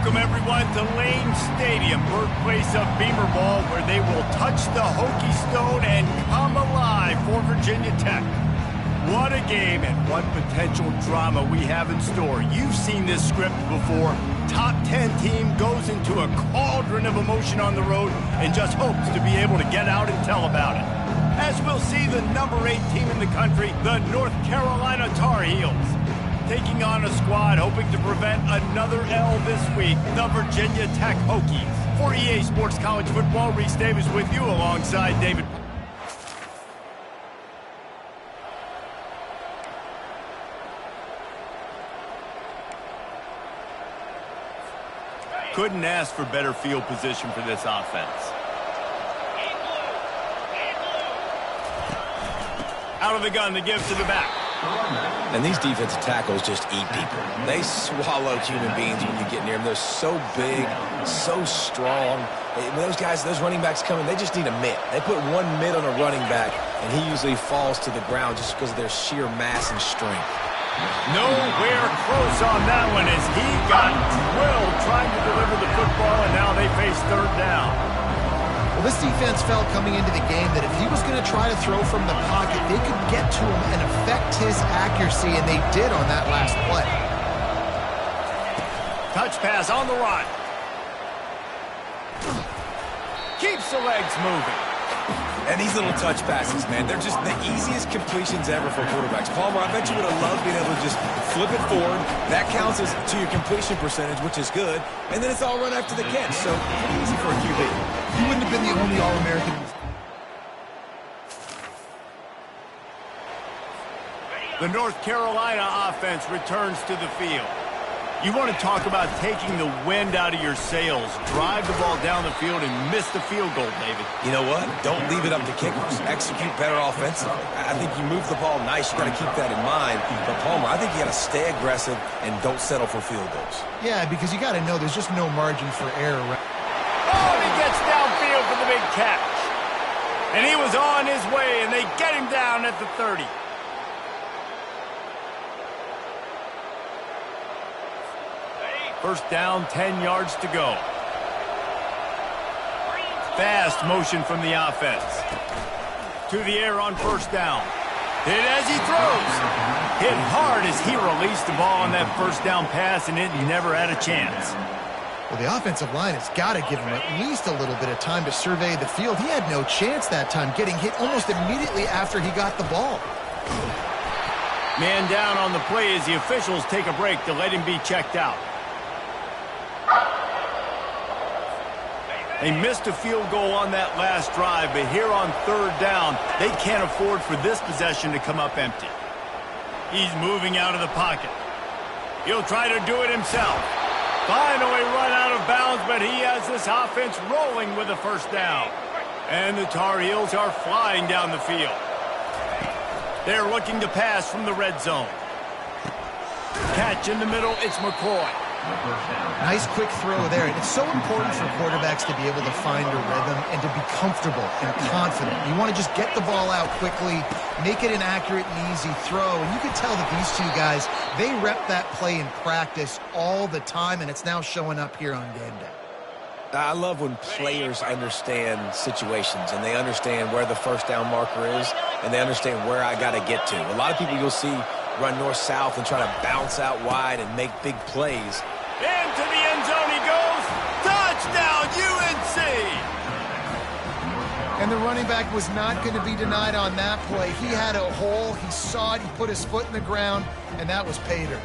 Welcome, everyone, to Lane Stadium, birthplace of Beamer Ball, where they will touch the Hokie stone and come alive for Virginia Tech. What a game and what potential drama we have in store. You've seen this script before. Top 10 team goes into a cauldron of emotion on the road and just hopes to be able to get out and tell about it. As we'll see the number 8 team in the country, the North Carolina Tar Heels, taking on a squad hoping to prevent another L this week, the Virginia Tech Hokies. For EA Sports College Football, Reese Davis with you alongside David. Couldn't ask for better field position for this offense. Out of the gun, the give to the back. And these defensive tackles just eat people. They swallow human beings when you get near them. They're so big, so strong. When those guys, those running backs come in, they just need a mitt. They put one mitt on a running back, and he usually falls to the ground just because of their sheer mass and strength. Nowhere close on that one as he got drilled trying to deliver the football, and now they face third down. Well, this defense felt coming into the game that if he was going to try to throw from the pocket, they could get to him and affect his accuracy, and they did on that last play. Touch pass on the run. Keeps the legs moving. And these little touch passes, man, they're just the easiest completions ever for quarterbacks. Palmer, I bet you would have loved being able to just flip it forward. That counts as to your completion percentage, which is good. And then it's all run after the catch, so pretty easy for a QB. You wouldn't have been the only All-American. The North Carolina offense returns to the field. You want to talk about taking the wind out of your sails. Drive the ball down the field and miss the field goal, David. You know what? Don't leave it up to kickers. Execute better offensively. I think you move the ball nice. You got to keep that in mind. But, Palmer, I think you got to stay aggressive and don't settle for field goals. Yeah, because you got to know there's just no margin for error. Oh, he gets downfield for the big catch. And he was on his way, and they get him down at the 30. First down, 10 yards to go. Fast motion from the offense. To the air on first down. Hit as he throws. Hit hard as he released the ball on that first down pass, and it never had a chance. Well, the offensive line has got to give him at least a little bit of time to survey the field. He had no chance that time, getting hit almost immediately after he got the ball. Man down on the play as the officials take a break to let him be checked out. They missed a field goal on that last drive, but here on third down, they can't afford for this possession to come up empty. He's moving out of the pocket. He'll try to do it himself. Finally run out of bounds, but he has this offense rolling with a first down. And the Tar Heels are flying down the field. They're looking to pass from the red zone. Catch in the middle, it's McCoy. Nice quick throw there. And it's so important for quarterbacks to be able to find a rhythm and to be comfortable and confident. You want to just get the ball out quickly, make it an accurate and easy throw. And you can tell that these two guys, they rep that play in practice all the time, and it's now showing up here on game day. I love when players understand situations and they understand where the first down marker is and they understand where I got to get to. A lot of people you'll see run north-south and try to bounce out wide and make big plays. Into the end zone he goes. Touchdown, UNC! And the running back was not going to be denied on that play. He had a hole. He saw it. He put his foot in the ground, and that was pay dirt.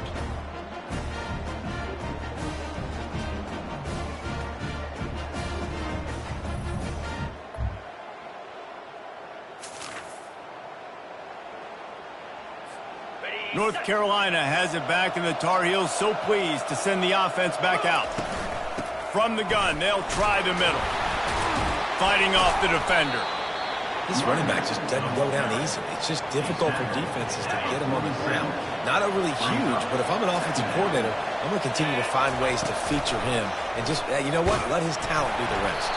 North Carolina has it back, and the Tar Heels so pleased to send the offense back out. From the gun, they'll try the middle. Fighting off the defender. This running back just doesn't go down easily. It's just difficult for defenses to get him on the ground. Not overly huge, but if I'm an offensive coordinator, I'm going to continue to find ways to feature him and just, you know what, let his talent do the rest.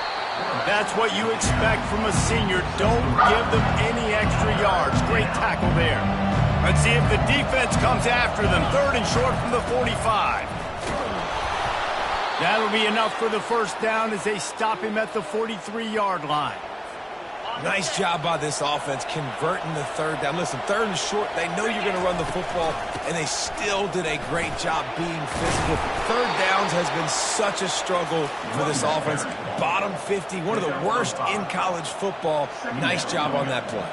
That's what you expect from a senior. Don't give them any extra yards. Great tackle there. Let's see if the defense comes after them. Third and short from the 45. That'll be enough for the first down as they stop him at the 43-yard line. Nice job by this offense converting the third down. Listen, third and short, they know you're going to run the football, and they still did a great job being physical. Third downs has been such a struggle for this offense. Bottom 50, one of the worst in college football. Nice job on that play.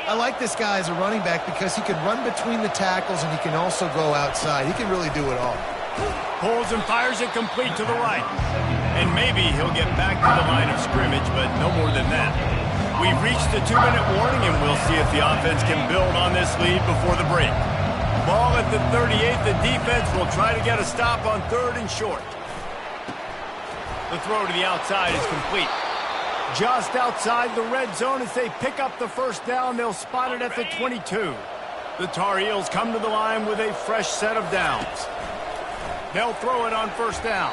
I like this guy as a running back because he can run between the tackles and he can also go outside. He can really do it all. Pulls and fires it complete to the right. And maybe he'll get back to the line of scrimmage, but no more than that. We've reached the 2-minute warning, and we'll see if the offense can build on this lead before the break. Ball at the 38. The defense will try to get a stop on third and short. The throw to the outside is complete. Just outside the red zone as they pick up the first down. They'll spot it at the 22. The Tar Heels come to the line with a fresh set of downs. They'll throw it on first down.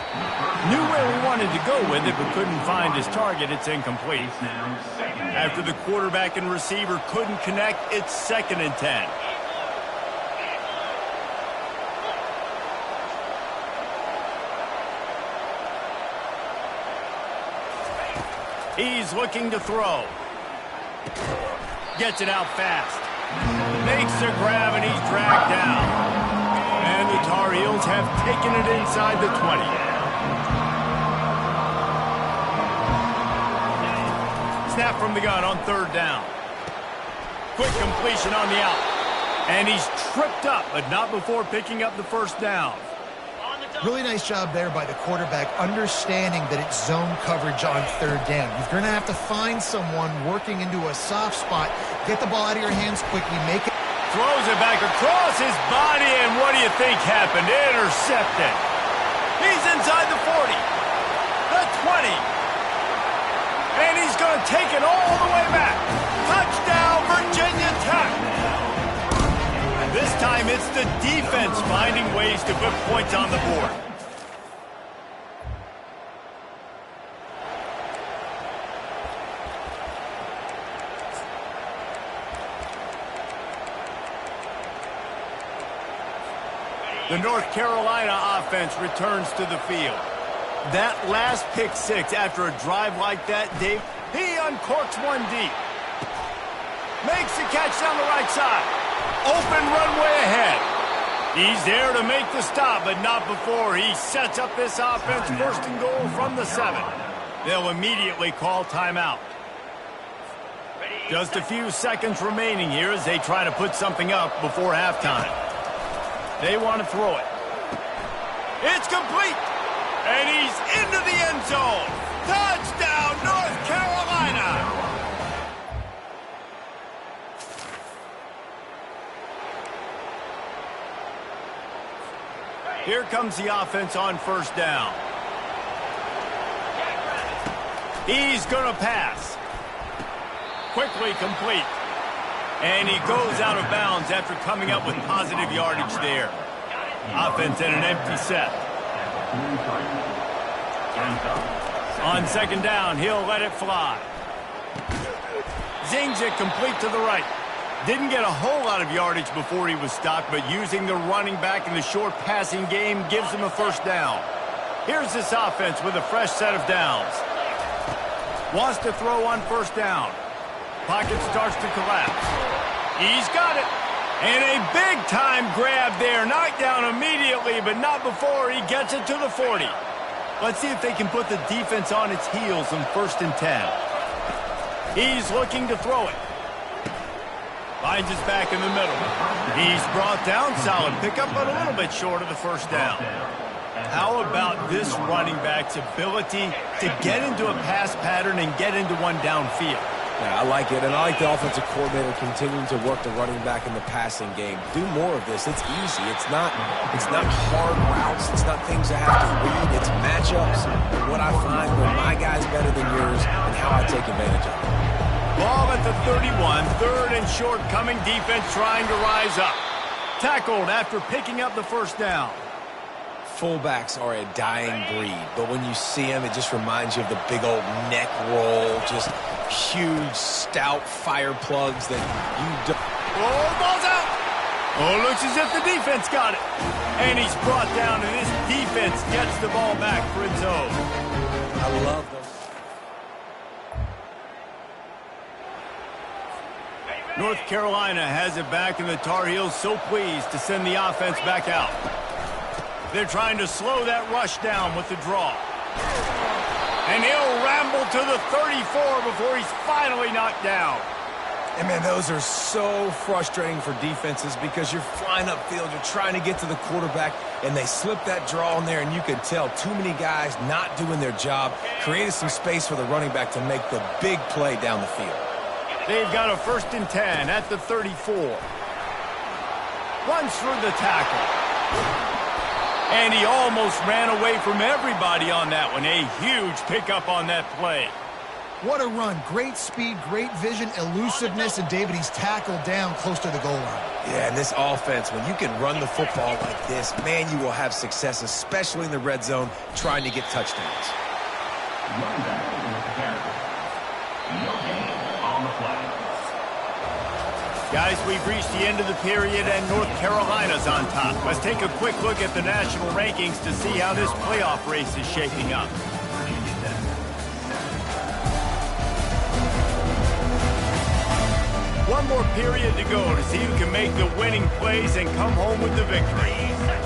Knew where he wanted to go with it, but couldn't find his target. It's incomplete. After the quarterback and receiver couldn't connect, it's 2nd and 10. He's looking to throw. Gets it out fast. Makes a grab, and he's dragged down. And the Tar Heels have taken it inside the 20. Snap from the gun on third down. Quick completion on the out. And he's tripped up, but not before picking up the first down. Really nice job there by the quarterback, understanding that it's zone coverage on third down. You're going to have to find someone working into a soft spot, get the ball out of your hands quickly, make it. Throws it back across his body, and what do you think happened? Intercepted. He's inside the 40, the 20, and he's going to take it all the way back. Touchdown, Virginia Tech. And this time it's the defense finding ways to put points on the board. The North Carolina offense returns to the field. That last pick six after a drive like that, Dave, he uncorks one deep. Makes the catch down the right side. Open runway ahead. He's there to make the stop, but not before he sets up this offense 1st and goal from the 7. They'll immediately call timeout. Just a few seconds remaining here as they try to put something up before halftime. They want to throw it. It's complete. And he's into the end zone. Touchdown, North Carolina. Here comes the offense on first down. He's going to pass. Quickly complete. And he goes out of bounds after coming up with positive yardage there. Offense in an empty set. On 2nd down, he'll let it fly. Zings it complete to the right. Didn't get a whole lot of yardage before he was stopped, but using the running back in the short passing game gives him a first down. Here's this offense with a fresh set of downs. Wants to throw on first down. Pocket starts to collapse. He's got it. And a big-time grab there. Knocked down immediately, but not before he gets it to the 40. Let's see if they can put the defense on its heels in 1st and 10. He's looking to throw it. Finds his back in the middle. He's brought down. Solid pickup, but a little bit short of the first down. How about this running back's ability to get into a pass pattern and get into one downfield? Yeah, I like it, and I like the offensive coordinator continuing to work the running back in the passing game. Do more of this. It's easy. It's not hard routes. It's not things I have to read. It's matchups. What I find when my guy's better than yours and how I take advantage of it. Ball at the 31, 3rd and short, coming defense trying to rise up. Tackled after picking up the first down. Fullbacks are a dying breed, but when you see them, it just reminds you of the big old neck roll, just huge, stout fire plugs that you don't. Oh, ball's out! Oh, looks as if the defense got it. And he's brought down, and this defense gets the ball back for its own. I love them. North Carolina has it back, and the Tar Heels so pleased to send the offense back out. They're trying to slow that rush down with the draw. And he'll ramble to the 34 before he's finally knocked down. And, man, those are so frustrating for defenses because you're flying upfield, you're trying to get to the quarterback, and they slip that draw in there, and you can tell too many guys not doing their job, created some space for the running back to make the big play down the field. They've got a 1st and 10 at the 34. Runs for the tackle. And he almost ran away from everybody on that one. A huge pickup on that play. What a run. Great speed, great vision, elusiveness, and David, he's tackled down close to the goal line. Yeah, and this offense, when you can run the football like this, man, you will have success, especially in the red zone, trying to get touchdowns. Guys, we've reached the end of the period, and North Carolina's on top. Let's take a quick look at the national rankings to see how this playoff race is shaping up. One more period to go to see who can make the winning plays and come home with the victory.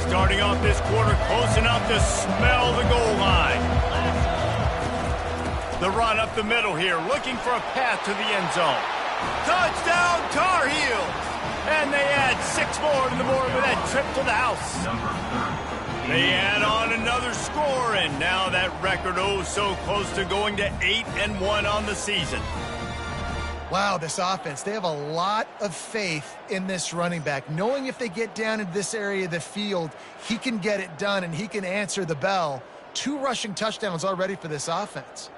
Starting off this quarter close enough to smell the goal line. The run up the middle here, looking for a path to the end zone. Touchdown, Tar Heels! And they add 6 more to the board with that trip to the house. They add on another score, and now that record so close to going to 8-1 on the season. Wow, this offense, they have a lot of faith in this running back, knowing if they get down into this area of the field, he can get it done and he can answer the bell. 2 rushing touchdowns already for this offense.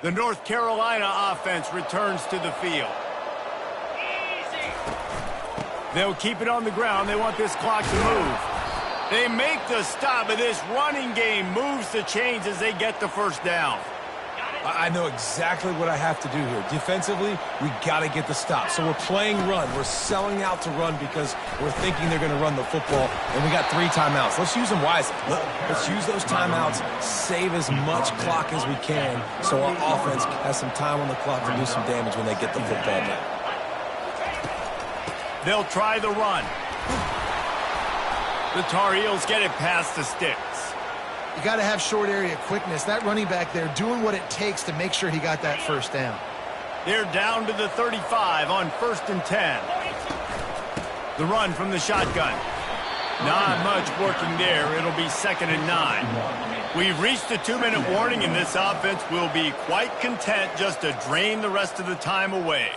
The North Carolina offense returns to the field. They'll keep it on the ground. They want this clock to move. They make the stop, but this running game moves the chains as they get the first down. I know exactly what I have to do here. Defensively, we got to get the stop. So we're playing run. We're selling out to run because we're thinking they're going to run the football, and we got 3 timeouts. Let's use them wisely. Let's use those timeouts, save as much clock as we can so our offense has some time on the clock to do some damage when they get the football back. They'll try the run. The Tar Heels get it past the sticks. You got to have short area quickness. That running back there doing what it takes to make sure he got that first down. They're down to the 35 on 1st and 10. The run from the shotgun. Not much working there. It'll be 2nd and 9. We've reached the 2-minute warning, and this offense will be quite content just to drain the rest of the time away.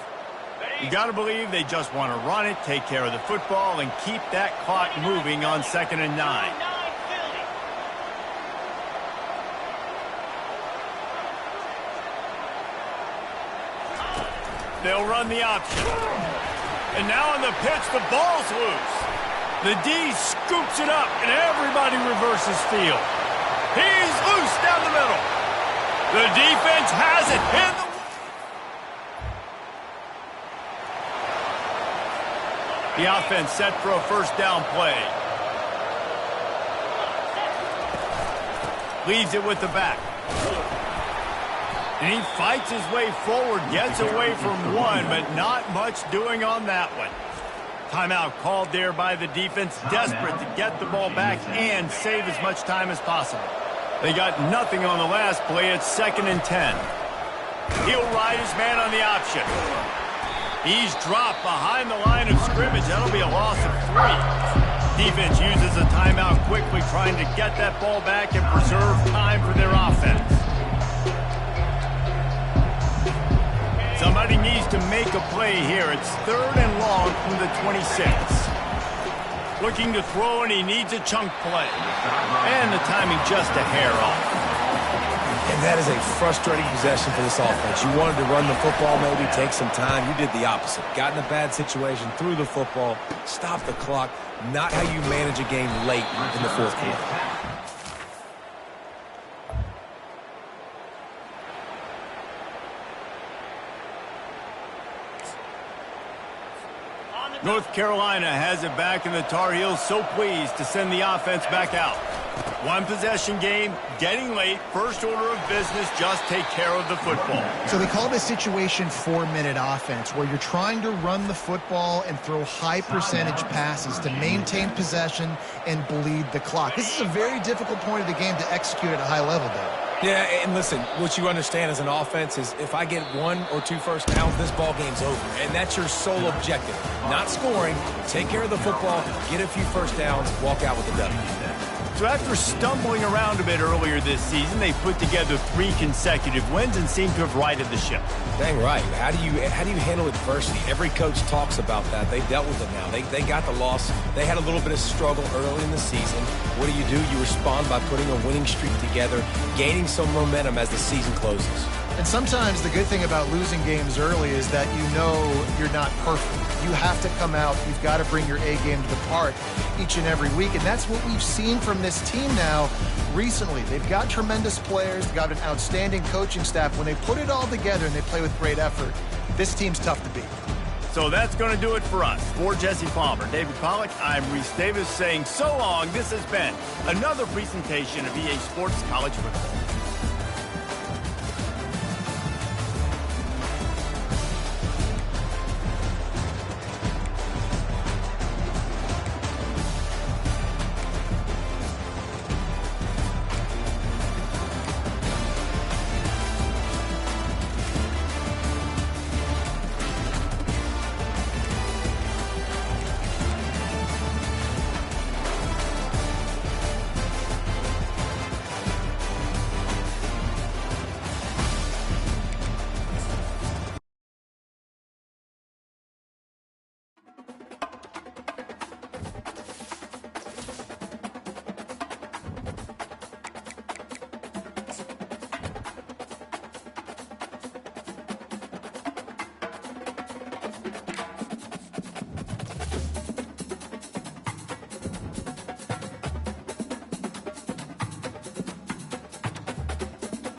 You got to believe they just want to run it, take care of the football, and keep that clock moving on 2nd and 9. They'll run the option. And now on the pitch, the ball's loose. The D scoops it up, and everybody reverses field. He's loose down the middle. The defense has it. The offense set for a first down play. Leaves it with the back. And he fights his way forward, gets away from one, but not much doing on that one. Timeout called there by the defense, desperate to get the ball back and save as much time as possible. They got nothing on the last play. It's 2nd and 10. He'll ride his man on the option. He's dropped behind the line of scrimmage. That'll be a loss of 3. Defense uses a timeout quickly, trying to get that ball back and preserve time for their offense. Somebody needs to make a play here. It's 3rd and long from the 26. Looking to throw, and he needs a chunk play. And the timing just a hair off. And that is a frustrating possession for this offense. You wanted to run the football, maybe take some time. You did the opposite. Got in a bad situation, threw the football, stopped the clock. Not how you manage a game late in the fourth quarter. North Carolina has it back, and the Tar Heels so pleased to send the offense back out. One possession game, getting late, first order of business, just take care of the football. So they call this situation 4-minute offense, where you're trying to run the football and throw high percentage passes to maintain possession and bleed the clock. This is a very difficult point of the game to execute at a high level, though. Yeah, and listen, what you understand as an offense is if I get 1 or 2 first downs, this ball game's over. And that's your sole objective. Not scoring, take care of the football, get a few first downs, walk out with a W. So after stumbling around a bit earlier this season, they put together 3 consecutive wins and seem to have righted the ship. Dang right. How do you handle adversity? Every coach talks about that. They've dealt with it now. They got the loss. They had a little bit of struggle early in the season. What do? You respond by putting a winning streak together, gaining some momentum as the season closes. And sometimes the good thing about losing games early is that you know you're not perfect. You have to come out. You've got to bring your A game to the park each and every week. And that's what we've seen from this team now recently. They've got tremendous players. They've got an outstanding coaching staff. When they put it all together and they play with great effort, this team's tough to beat. So that's going to do it for us. For Jesse Palmer, David Pollack, I'm Reese Davis saying so long. This has been another presentation of EA Sports College Football.